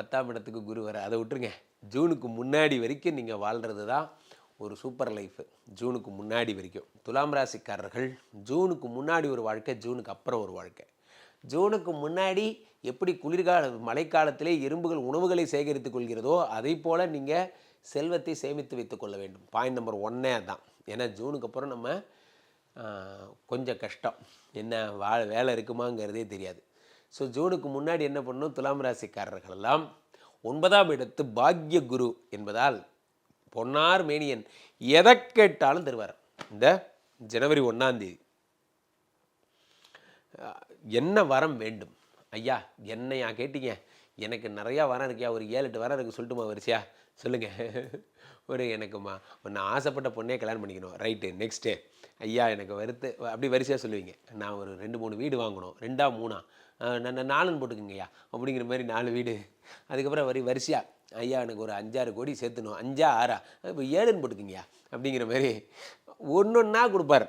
10ஆம் இடத்துக்கு குரு வர, அதை விட்டுருங்க. ஜூனுக்கு முன்னாடி வரைக்கும் நீங்கள் வாழ்கிறது தான் ஒரு சூப்பர் லைஃபு. ஜூனுக்கு முன்னாடி வரைக்கும் துலாம் ராசிக்காரர்கள் ஜூனுக்கு முன்னாடி ஒரு வாழ்க்கை, ஜூனுக்கு அப்புறம் ஒரு வாழ்க்கை. ஜூனுக்கு முன்னாடி எப்படி மழைக்காலத்திலே எறும்புகள் உணவுகளை சேகரித்துக் கொள்கிறதோ அதை போல் நீங்கள் செல்வத்தை சேமித்து வைத்துக் கொள்ள வேண்டும். பாயிண்ட் நம்பர் 1 தான். ஏன்னா ஜூனுக்கு அப்புறம் நம்ம கொஞ்சம் கஷ்டம். என்ன வேலை இருக்குமாங்கிறதே தெரியாது. ஸோ ஜூனுக்கு முன்னாடி என்ன பண்ணணும், துலாம் ராசிக்காரர்களெல்லாம் 9ஆம் இடத்து பாக்ய குரு என்பதால் பொன்னார் மேனியன் எதை கேட்டாலும் தருவார். இந்த ஜனவரி 1ஆம் தேதி என்ன வரம் வேண்டும் ஐயா, என்னையா கேட்டீங்க? எனக்கு நிறையா வரம் இருக்கியா, ஒரு 7-8 வரம் இருக்குது, சொல்லட்டுமா வரிசையா? சொல்லுங்கள். எனக்குமா நான் ஆசைப்பட்ட பொண்ணே கல்யாணம் பண்ணிக்கணும். ரைட்டு. நெக்ஸ்ட்டு ஐயா எனக்கு அப்படி வரிசையாக சொல்லுவீங்க. நான் ஒரு 2-3 வீடு வாங்கணும். 2ஆ 3ஆ, நான் 4ன்னு போட்டுக்குங்கய்யா அப்படிங்கிற மாதிரி 4 வீடு. அதுக்கப்புறம் வரிசையாக ஐயா எனக்கு ஒரு 5-6 கோடி சேர்த்துணும். 5ஆ 6ஆ, இப்போ 7ன்னு போட்டுக்குங்கய்யா அப்படிங்கிற மாதிரி ஒன்று ஒன்றா கொடுப்பார்.